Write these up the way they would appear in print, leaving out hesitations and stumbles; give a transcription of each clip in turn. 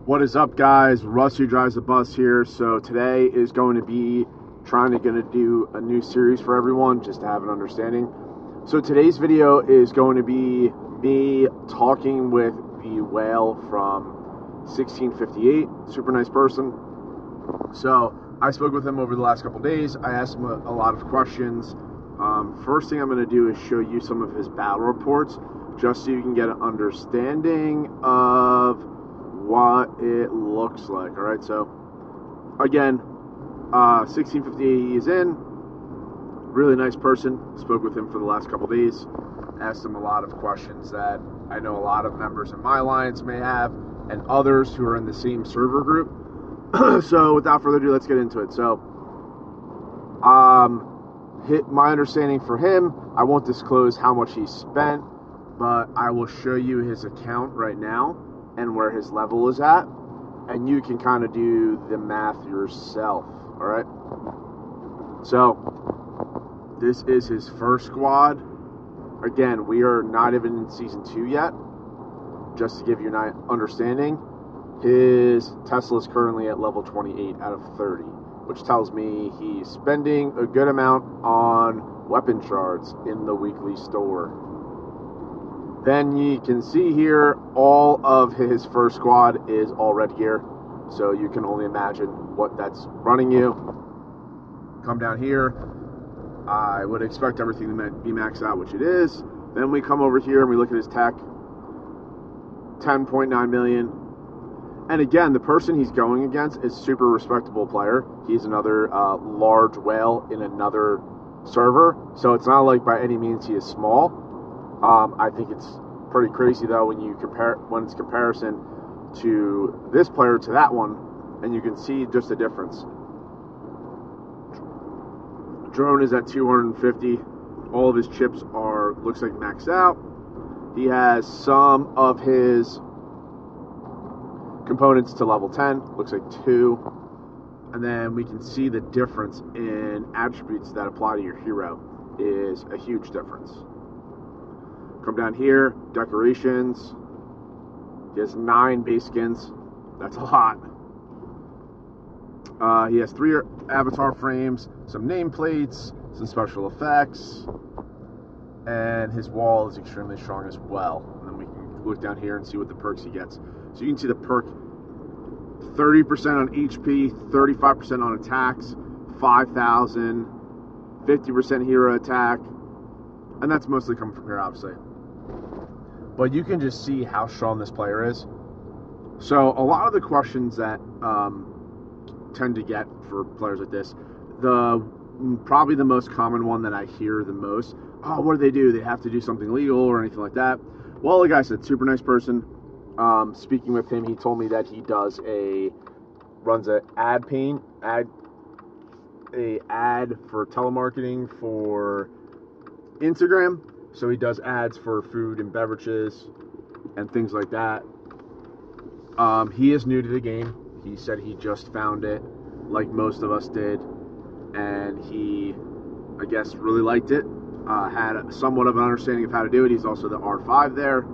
What is up, guys? Russ Who Drives the Bus here. So today is going to be gonna do a new series for everyone, just to have an understanding. So today's video is going to be me talking with the whale from 1658. Super nice person. So I spoke with him over the last couple days. I asked him a lot of questions. First thing I'm going to do is show you some of his battle reports, just so you can get an understanding of what it looks like. All right, so again, 1658 he is in. Really nice person. Spoke with him for the last couple days. Asked him a lot of questions that I know a lot of members in my alliance may have, and others who are in the same server group. So without further ado, let's get into it. So my understanding for him, I won't disclose how much he spent, but I will show you his account right now and where his level is at, and you can kind of do the math yourself. All right, so this is his first squad. Again, we are not even in season 2 yet. Just to give you an understanding, his Tesla is currently at level 28 out of 30, which tells me he's spending a good amount on weapon shards in the weekly store. Then you can see here, all of his first squad is all red gear, so you can only imagine what that's running you. Come down here, I would expect everything to be maxed out, which it is. Then we come over here and we look at his tech, 10.9 million. And again, the person he's going against is a super respectable player. He's another large whale in another server, so it's not like by any means he is small. I think it's pretty crazy though when it's comparison to this player to that one, and you can see just the difference. Drone is at 250. All of his chips looks like maxed out. He has some of his components to level 10, looks like 2. And then we can see the difference in attributes that apply to your hero is a huge difference. Come down here, decorations. He has 9 base skins. That's a lot. He has 3 avatar frames, some nameplates, some special effects, and his wall is extremely strong as well. And then we can look down here and see what the perks he gets. So you can see the perk: 30% on HP, 35% on attacks, 5,000, 50% hero attack, and that's mostly coming from here, obviously. But you can just see how strong this player is. So a lot of the questions that tend to get for players like this, probably the most common one that I hear the most: oh, what do? They have to do something legal or anything like that? Well, like I said, super nice person. Speaking with him, he told me that he runs an ad for telemarketing for Instagram. So he does ads for food and beverages and things like that. He is new to the game. He said he just found it, like most of us did, and he, I guess, really liked it. Had somewhat of an understanding of how to do it. He's also the R5 there.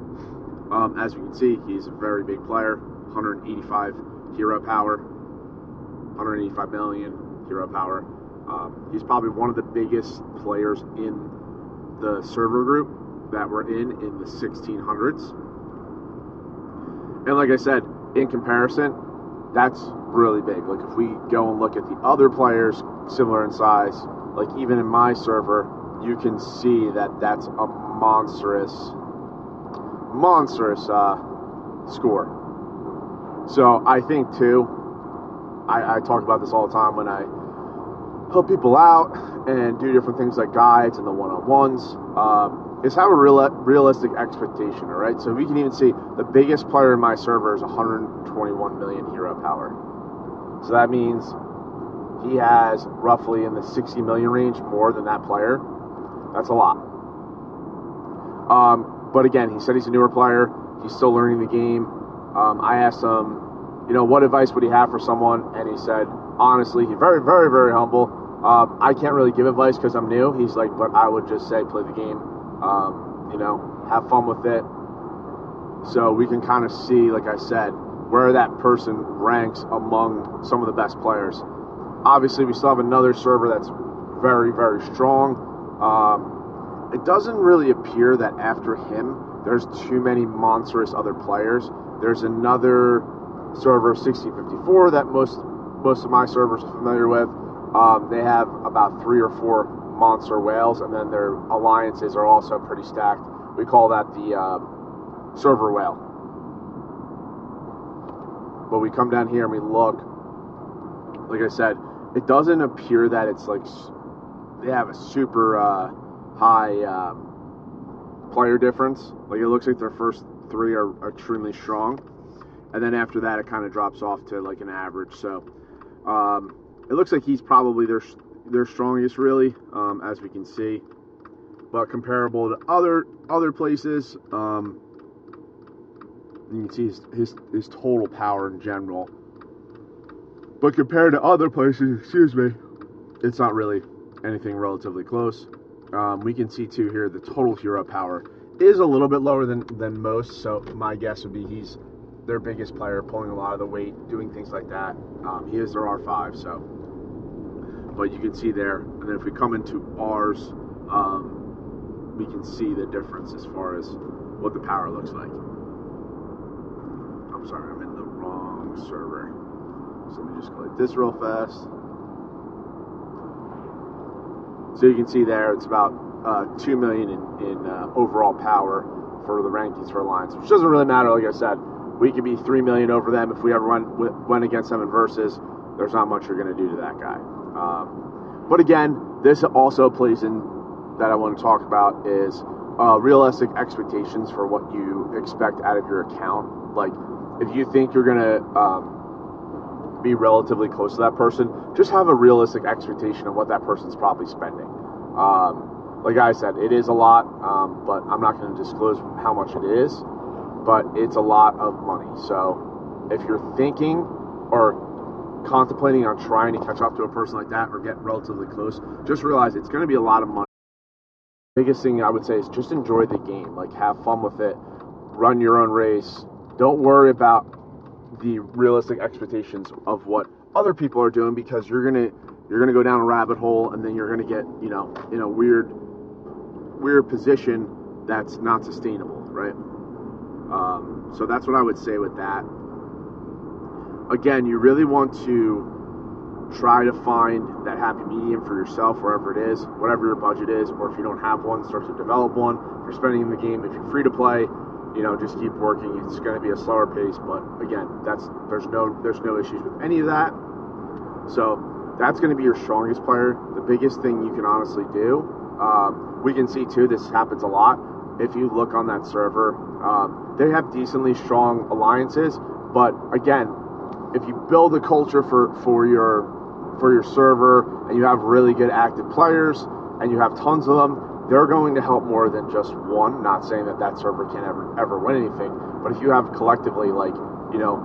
As we can see, he's a very big player. 185 hero power, 185 million hero power. He's probably one of the biggest players in the server group that we're in the 1600s. And like I said, in comparison, that's really big. Like if we go and look at the other players similar in size, like even in my server, you can see that that's a monstrous score. So I think too, I talk about this all the time when I help people out and do different things like guides and the one-on-ones, is have a realistic expectation. All right, so we can even see the biggest player in my server is 121 million hero power. So that means he has roughly in the 60 million range more than that player. That's a lot. But again, he said he's a newer player. He's still learning the game. I asked him, what advice would he have for someone? And he said, honestly, he's very, very, very humble. I can't really give advice because I'm new. He's like, but I would just say play the game. Have fun with it. So we can kind of see, like I said, where that person ranks among some of the best players. Obviously, we still have another server that's very, very strong. It doesn't really appear that after him, there's too many monstrous other players. There's another server, 1654, that most of my servers are familiar with. They have about 3 or 4 monster whales, and then their alliances are also pretty stacked. We call that the server whale. But we come down here and we look. Like I said, it doesn't appear that it's like they have a super high player difference. Like, it looks like their first 3 are extremely strong, and then after that it kind of drops off to like an average. So it looks like he's probably their strongest, really, as we can see. But comparable to other places, you can see his total power in general. But compared to other places, excuse me, it's not really anything relatively close. We can see too here the total hero power is a little bit lower than most. So my guess would be he's their biggest player, pulling a lot of the weight, doing things like that. He is their R5. So, but you can see there. And then if we come into ours, we can see the difference as far as what the power looks like. I'm sorry, I'm in the wrong server. So let me just click this real fast. So you can see there, it's about 2 million in overall power for the rankings for Alliance, which doesn't really matter. Like I said, we could be 3 million over them if we ever went against them in versus. There's not much you're going to do to that guy. But again, this also plays in that I want to talk about is realistic expectations for what you expect out of your account. Like, if you think you're going to be relatively close to that person, just have a realistic expectation of what that person's probably spending. Like I said, it is a lot, but I'm not going to disclose how much it is, but it's a lot of money. So if you're thinking or contemplating on trying to catch up to a person like that or get relatively close, just realize it's going to be a lot of money. The biggest thing I would say is just enjoy the game. Like, have fun with it. Run your own race. Don't worry about the realistic expectations of what other people are doing, because you're gonna go down a rabbit hole, and then you're gonna get, you know, in a weird position that's not sustainable, right? So that's what I would say with that. Again, you really want to try to find that happy medium for yourself, wherever it is, whatever your budget is, or if you don't have one, start to develop one. If you're spending in the game, if you're free to play, you know, just keep working. It's going to be a slower pace, but again, there's no issues with any of that. So that's going to be your strongest player. The biggest thing you can honestly do, we can see too, this happens a lot. If you look on that server, they have decently strong alliances, but again, if you build a culture for your server and you have really good active players and you have tons of them, they're going to help more than just one. Not saying that server can ever win anything, but if you have collectively, like, you know,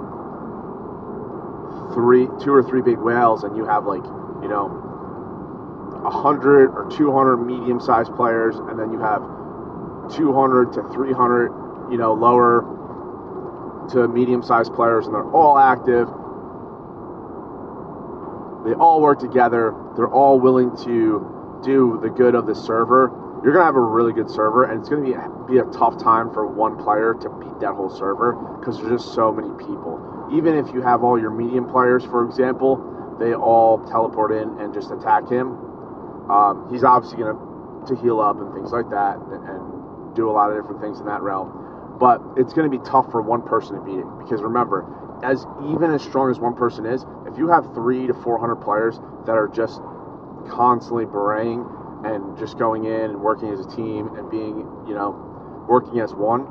2 or 3 big whales, and you have, like, you know, 100 or 200 medium-sized players, and then you have 200 to 300, you know, lower to medium-sized players, and they're all active, they all work together, they're all willing to do the good of the server, you're going to have a really good server, and it's going to be a tough time for one player to beat that whole server, because there's just so many people. Even if you have all your medium players, for example, they all teleport in and just attack him. He's obviously going to heal up and things like that, and do a lot of different things in that realm. But it's going to be tough for one person to beat it, because remember, even as strong as one person is, if you have 300 to 400 players that are just constantly beraying and just going in and working as a team and being, you know, working as one,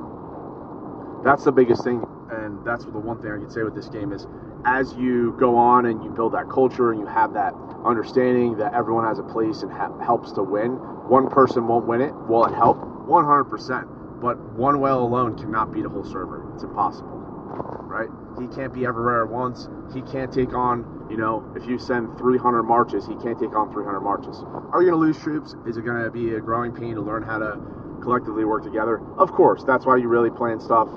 that's the biggest thing. And that's the one thing I can say with this game is, as you go on and you build that culture and you have that understanding that everyone has a place and helps to win, one person won't win it. Will it help? 100%. But one whale alone cannot beat a whole server. It's impossible, right? He can't be everywhere at once. He can't take on, you know, if you send 300 marches, he can't take on 300 marches. Are you going to lose troops? Is it going to be a growing pain to learn how to collectively work together? Of course. That's why you really plan stuff,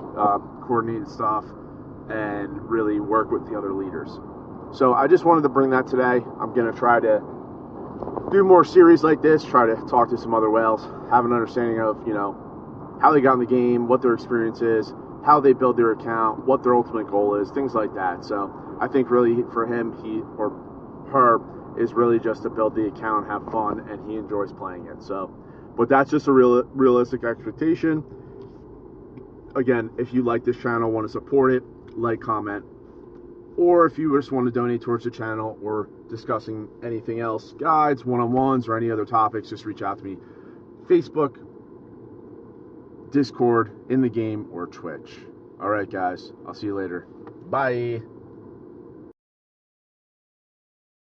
coordinated stuff, and really work with the other leaders. So I just wanted to bring that today. I'm going to try to do more series like this, try to talk to some other whales, have an understanding of, how they got in the game, what their experience is, how they build their account, what their ultimate goal is, things like that. So I think really for him, he or her is really just to build the account, have fun, and he enjoys playing it. So, but that's just a realistic expectation. Again, if you like this channel, want to support it, like, comment, or if you just want to donate towards the channel or discussing anything else, guides, one-on-ones, or any other topics, just reach out to me. Facebook, Discord, in the game, or Twitch. All right, guys. I'll see you later. Bye.